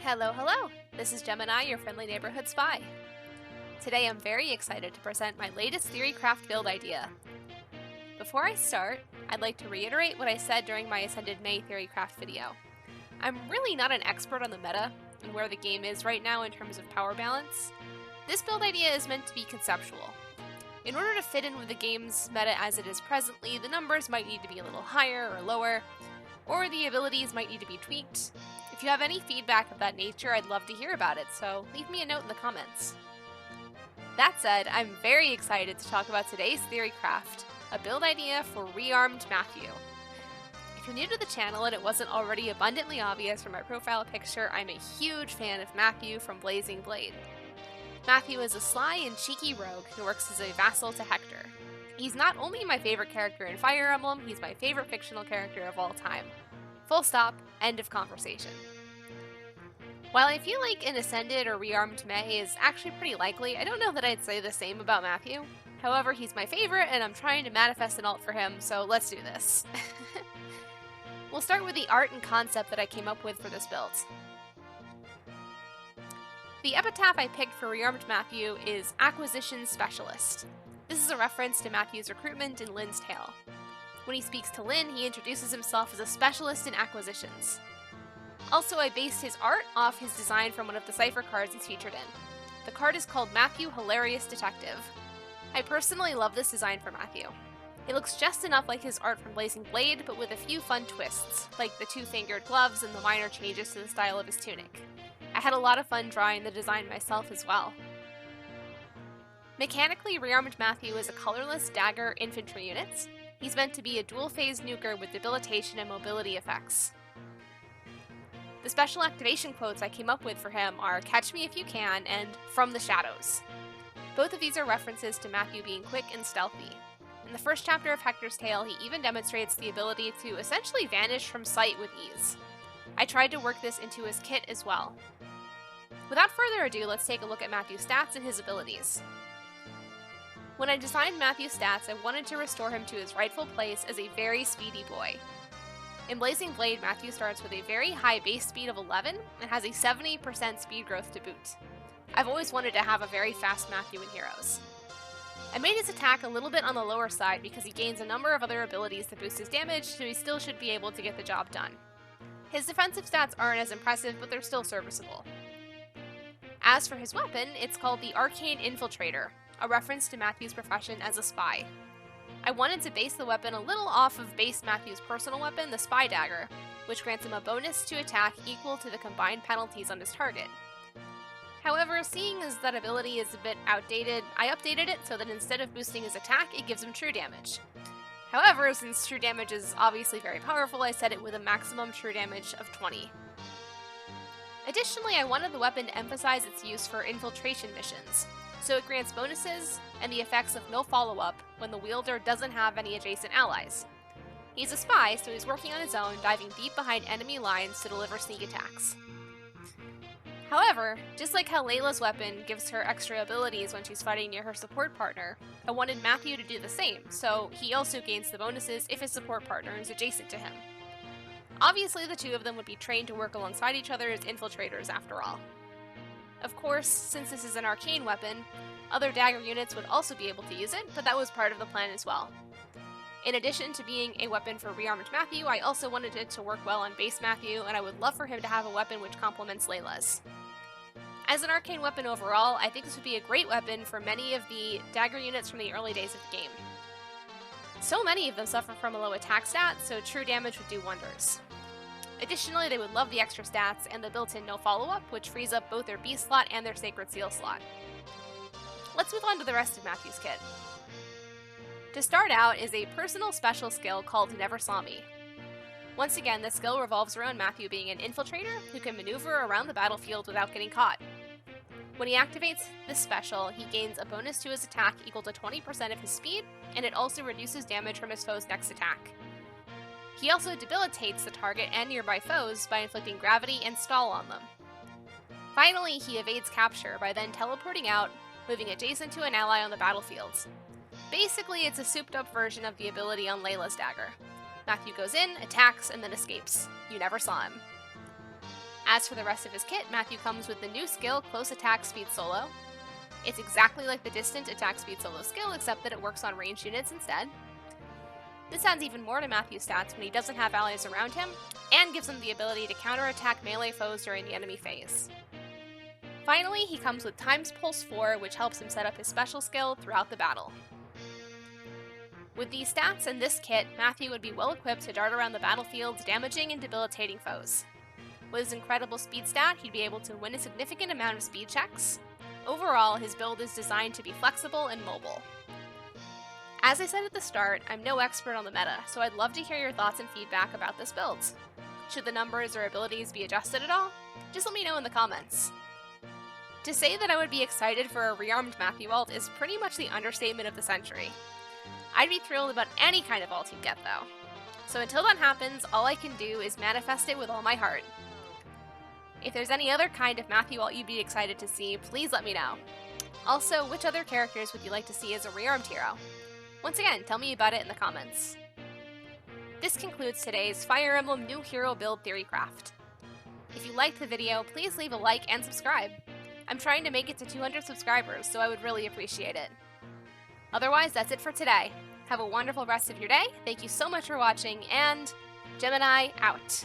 Hello, hello! This is Gemini, your friendly neighborhood spy. Today I'm very excited to present my latest Theorycraft build idea. Before I start, I'd like to reiterate what I said during my Ascended May Theorycraft video. I'm really not an expert on the meta and where the game is right now in terms of power balance. This build idea is meant to be conceptual. In order to fit in with the game's meta as it is presently, the numbers might need to be a little higher or lower, or the abilities might need to be tweaked. If you have any feedback of that nature, I'd love to hear about it, so leave me a note in the comments. That said, I'm very excited to talk about today's Theorycraft, a build idea for Rearmed Matthew. If you're new to the channel and it wasn't already abundantly obvious from my profile picture, I'm a huge fan of Matthew from Blazing Blade. Matthew is a sly and cheeky rogue who works as a vassal to Hector. He's not only my favorite character in Fire Emblem, he's my favorite fictional character of all time. Full stop, end of conversation. While I feel like an Ascended or Rearmed May is actually pretty likely, I don't know that I'd say the same about Matthew. However, he's my favorite and I'm trying to manifest an alt for him, so let's do this. We'll start with the art and concept that I came up with for this build. The epitaph I picked for Rearmed Matthew is Acquisition Specialist. This is a reference to Matthew's recruitment in Lynn's Tale. When he speaks to Lynn, he introduces himself as a specialist in acquisitions. Also, I based his art off his design from one of the cipher cards he's featured in. The card is called Matthew Hilarious Detective. I personally love this design for Matthew. It looks just enough like his art from Blazing Blade, but with a few fun twists, like the two-fingered gloves and the minor changes to the style of his tunic. I had a lot of fun drawing the design myself as well. Mechanically, Rearmed Matthew is a colorless dagger infantry unit. He's meant to be a dual-phase nuker with debilitation and mobility effects. The special activation quotes I came up with for him are "Catch me if you can" and "From the shadows." Both of these are references to Matthew being quick and stealthy. In the first chapter of Hector's Tale, he even demonstrates the ability to essentially vanish from sight with ease. I tried to work this into his kit as well. Without further ado, let's take a look at Matthew's stats and his abilities. When I designed Matthew's stats, I wanted to restore him to his rightful place as a very speedy boy. In Blazing Blade, Matthew starts with a very high base speed of 11 and has a 70% speed growth to boot. I've always wanted to have a very fast Matthew in Heroes. I made his attack a little bit on the lower side because he gains a number of other abilities that boost his damage, so he still should be able to get the job done. His defensive stats aren't as impressive, but they're still serviceable. As for his weapon, it's called the Arcane Infiltrator, a reference to Matthew's profession as a spy. I wanted to base the weapon a little off of base Matthew's personal weapon, the Spy Dagger, which grants him a bonus to attack equal to the combined penalties on his target. However, seeing as that ability is a bit outdated, I updated it so that instead of boosting his attack, it gives him true damage. However, since true damage is obviously very powerful, I set it with a maximum true damage of 20. Additionally, I wanted the weapon to emphasize its use for infiltration missions, so it grants bonuses and the effects of no follow-up when the wielder doesn't have any adjacent allies. He's a spy, so he's working on his own, diving deep behind enemy lines to deliver sneak attacks. However, just like how Layla's weapon gives her extra abilities when she's fighting near her support partner, I wanted Matthew to do the same, so he also gains the bonuses if his support partner is adjacent to him. Obviously, the two of them would be trained to work alongside each other as infiltrators after all. Of course, since this is an arcane weapon, other dagger units would also be able to use it, but that was part of the plan as well. In addition to being a weapon for Rearmed Matthew, I also wanted it to work well on base Matthew, and I would love for him to have a weapon which complements Layla's. As an arcane weapon overall, I think this would be a great weapon for many of the dagger units from the early days of the game. So many of them suffer from a low attack stat, so true damage would do wonders. Additionally, they would love the extra stats and the built-in no follow-up, which frees up both their beast slot and their sacred seal slot. Let's move on to the rest of Matthew's kit. To start out is a personal special skill called Never Saw Me. Once again, this skill revolves around Matthew being an infiltrator who can maneuver around the battlefield without getting caught. When he activates this special, he gains a bonus to his attack equal to 20% of his speed, and it also reduces damage from his foe's next attack. He also debilitates the target and nearby foes by inflicting gravity and stall on them. Finally, he evades capture by then teleporting out, moving adjacent to an ally on the battlefield. Basically, it's a souped-up version of the ability on Layla's dagger. Matthew goes in, attacks, and then escapes. You never saw him. As for the rest of his kit, Matthew comes with the new skill, Close Attack Speed Solo. It's exactly like the Distant Attack Speed Solo skill, except that it works on ranged units instead. This adds even more to Matthew's stats when he doesn't have allies around him, and gives him the ability to counterattack melee foes during the enemy phase. Finally, he comes with Times Pulse 4, which helps him set up his special skill throughout the battle. With these stats and this kit, Matthew would be well equipped to dart around the battlefield, damaging and debilitating foes. With his incredible speed stat, he'd be able to win a significant amount of speed checks. Overall, his build is designed to be flexible and mobile. As I said at the start, I'm no expert on the meta, so I'd love to hear your thoughts and feedback about this build. Should the numbers or abilities be adjusted at all? Just let me know in the comments. To say that I would be excited for a rearmed Matthew ult is pretty much the understatement of the century. I'd be thrilled about any kind of ult he'd get though. So until that happens, all I can do is manifest it with all my heart. If there's any other kind of Matthew ult you'd be excited to see, please let me know. Also, which other characters would you like to see as a rearmed hero? Once again, tell me about it in the comments. This concludes today's Fire Emblem New Hero Build Theory Craft. If you liked the video, please leave a like and subscribe. I'm trying to make it to 200 subscribers, so I would really appreciate it. Otherwise, that's it for today. Have a wonderful rest of your day, thank you so much for watching, and Gemini out.